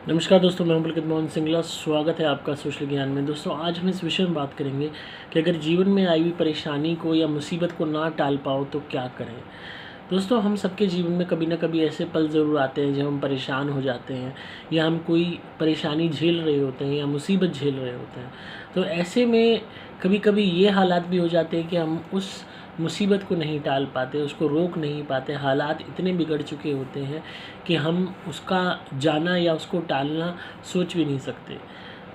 नमस्कार दोस्तों, मैं हूं पुलकित मोहन सिंगला। स्वागत है आपका सोशल ज्ञान में। दोस्तों, आज हम इस विषय में बात करेंगे कि अगर जीवन में आई हुई परेशानी को या मुसीबत को ना टाल पाओ तो क्या करें। दोस्तों, हम सबके जीवन में कभी ना कभी ऐसे पल ज़रूर आते हैं जब हम परेशान हो जाते हैं या हम कोई परेशानी झेल रहे होते हैं या मुसीबत झेल रहे होते हैं। तो ऐसे में कभी कभी ये हालात भी हो जाते हैं कि हम उस मुसीबत को नहीं टाल पाते, उसको रोक नहीं पाते। हालात इतने बिगड़ चुके होते हैं कि हम उसका जाना या उसको टालना सोच भी नहीं सकते।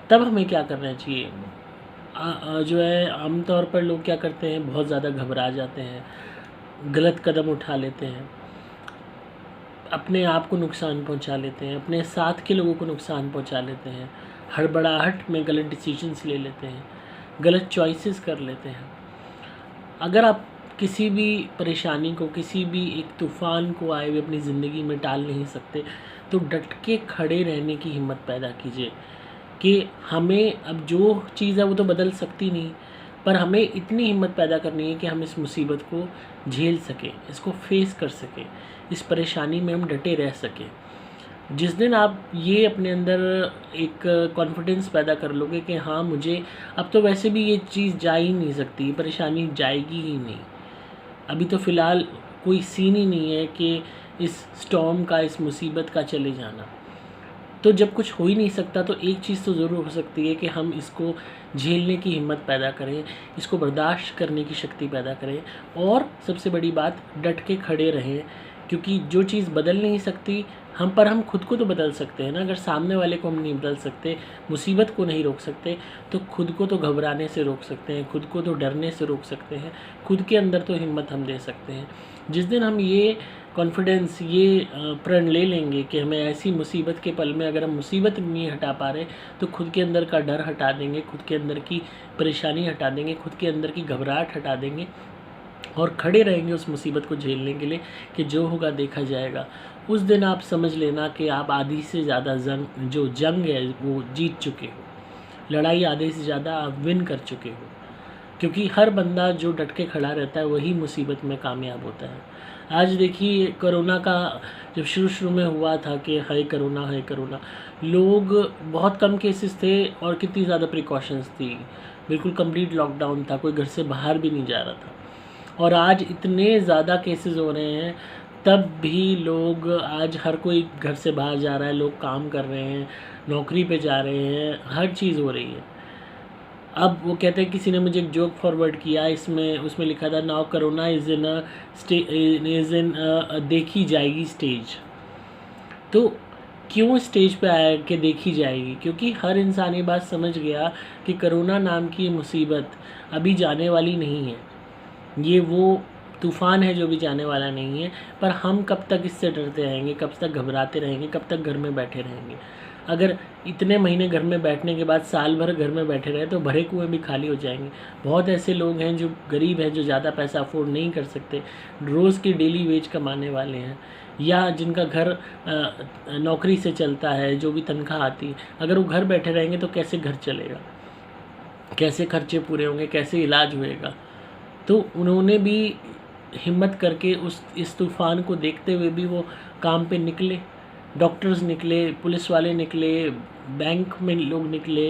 तब हमें क्या करना चाहिए? जो है, आमतौर पर लोग क्या करते हैं, बहुत ज़्यादा घबरा जाते हैं, गलत कदम उठा लेते हैं, अपने आप को नुकसान पहुंचा लेते हैं, अपने साथ के लोगों को नुकसान पहुंचा लेते हैं, हड़बड़ाहट में गलत डिसीजंस ले लेते हैं, गलत चॉइसेस कर लेते हैं। अगर आप किसी भी परेशानी को, किसी भी एक तूफ़ान को आए हुए अपनी ज़िंदगी में टाल नहीं सकते, तो डट के खड़े रहने की हिम्मत पैदा कीजिए कि हमें अब जो चीज़ है वो तो बदल सकती नहीं, पर हमें इतनी हिम्मत पैदा करनी है कि हम इस मुसीबत को झेल सकें, इसको फेस कर सकें, इस परेशानी में हम डटे रह सकें। जिस दिन आप ये अपने अंदर एक कॉन्फिडेंस पैदा कर लोगे कि हाँ, मुझे अब तो वैसे भी ये चीज़ जा ही नहीं सकती, परेशानी जाएगी ही नहीं, अभी तो फ़िलहाल कोई सीन ही नहीं है कि इस स्टॉर्म का, इस मुसीबत का चले जाना। तो जब कुछ हो ही नहीं सकता तो एक चीज़ तो ज़रूर हो सकती है कि हम इसको झेलने की हिम्मत पैदा करें, इसको बर्दाश्त करने की शक्ति पैदा करें और सबसे बड़ी बात, डट के खड़े रहें। क्योंकि जो चीज़ बदल नहीं सकती हम खुद को तो बदल सकते हैं ना। अगर सामने वाले को हम नहीं बदल सकते, मुसीबत को नहीं रोक सकते, तो खुद को तो घबराने से रोक सकते हैं, खुद को तो डरने से रोक सकते हैं, खुद के अंदर तो हिम्मत हम दे सकते हैं। जिस दिन हम ये कॉन्फिडेंस, ये प्रण ले लेंगे कि हमें ऐसी मुसीबत के पल में अगर हम मुसीबत नहीं हटा पा रहे तो खुद के अंदर का डर हटा देंगे, खुद के अंदर की परेशानी हटा देंगे, खुद के अंदर की घबराहट हटा देंगे और खड़े रहेंगे उस मुसीबत को झेलने के लिए कि जो होगा देखा जाएगा। उस दिन आप समझ लेना कि आप आधी से ज़्यादा जंग है वो जीत चुके हो, लड़ाई आधे से ज़्यादा आप विन कर चुके हो। क्योंकि हर बंदा जो डट के खड़ा रहता है वही मुसीबत में कामयाब होता है। आज देखिए, कोरोना का जब शुरू में हुआ था कि हाय कोरोना, हाय कोरोना, लोग बहुत कम केसेस थे और कितनी ज़्यादा प्रिकॉशंस थी, बिल्कुल कंप्लीट लॉकडाउन था, कोई घर से बाहर भी नहीं जा रहा था। और आज इतने ज़्यादा केसेस हो रहे हैं, तब भी लोग, आज हर कोई घर से बाहर जा रहा है, लोग काम कर रहे हैं, नौकरी पे जा रहे हैं, हर चीज़ हो रही है। अब वो कहते हैं, किसी ने मुझे एक जोक फॉरवर्ड किया, इसमें उसमें लिखा था, नाउ कोरोना इज़ इन देखी जाएगी स्टेज। तो क्यों स्टेज पे आया कि देखी जाएगी? क्योंकि हर इंसान ये बात समझ गया कि कोरोना नाम की मुसीबत अभी जाने वाली नहीं है। ये वो तूफ़ान है जो भी जाने वाला नहीं है। पर हम कब तक इससे डरते रहेंगे, कब तक घबराते रहेंगे, कब तक घर में बैठे रहेंगे? अगर इतने महीने घर में बैठने के बाद साल भर घर में बैठे रहे तो भरे कुएँ भी खाली हो जाएंगे। बहुत ऐसे लोग हैं जो गरीब हैं, जो ज़्यादा पैसा अफोर्ड नहीं कर सकते, रोज़ की डेली वेज कमाने वाले हैं, या जिनका घर नौकरी से चलता है, जो भी तनख्वाह आती है। अगर वो घर बैठे रहेंगे तो कैसे घर चलेगा, कैसे खर्चे पूरे होंगे, कैसे इलाज होएगा? तो उन्होंने भी हिम्मत करके इस तूफ़ान को देखते हुए भी वो काम पे निकले। डॉक्टर्स निकले, पुलिस वाले निकले, बैंक में लोग निकले,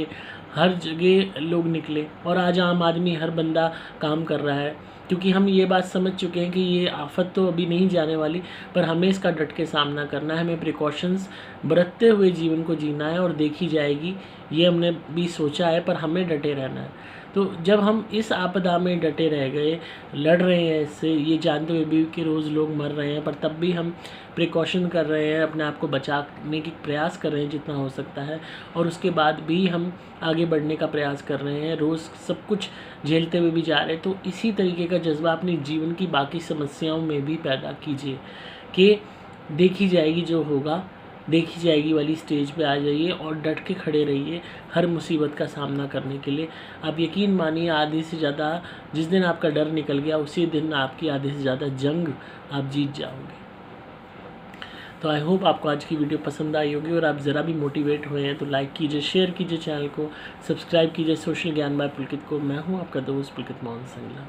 हर जगह लोग निकले और आज आम आदमी, हर बंदा काम कर रहा है। क्योंकि हम ये बात समझ चुके हैं कि ये आफत तो अभी नहीं जाने वाली, पर हमें इसका डट के सामना करना है, हमें प्रिकॉशंस बरतते हुए जीवन को जीना है और देखी जाएगी, ये हमने भी सोचा है, पर हमें डटे रहना है। तो जब हम इस आपदा में डटे रह गए, लड़ रहे हैं इससे, ये जानते हुए भी कि रोज़ लोग मर रहे हैं, पर तब भी हम प्रिकॉशन कर रहे हैं, अपने आप को बचाने की प्रयास कर रहे हैं जितना हो सकता है, और उसके बाद भी हम आगे बढ़ने का प्रयास कर रहे हैं, रोज़ सब कुछ झेलते हुए भी जा रहे हैं। तो इसी तरीके का जज्बा अपने जीवन की बाकी समस्याओं में भी पैदा कीजिए कि देखी जाएगी, जो होगा देखी जाएगी वाली स्टेज पे आ जाइए और डट के खड़े रहिए हर मुसीबत का सामना करने के लिए। आप यकीन मानिए, आधे से ज़्यादा, जिस दिन आपका डर निकल गया उसी दिन आपकी आधे से ज़्यादा जंग आप जीत जाओगे। तो आई होप आपको आज की वीडियो पसंद आई होगी और आप ज़रा भी मोटिवेट हुए हैं तो लाइक कीजिए, शेयर कीजिए, चैनल को सब्सक्राइब कीजिए सोशल ज्ञान बाय पुलकित को। मैं हूँ आपका दोस्त पुलकित मोहन सिंगला।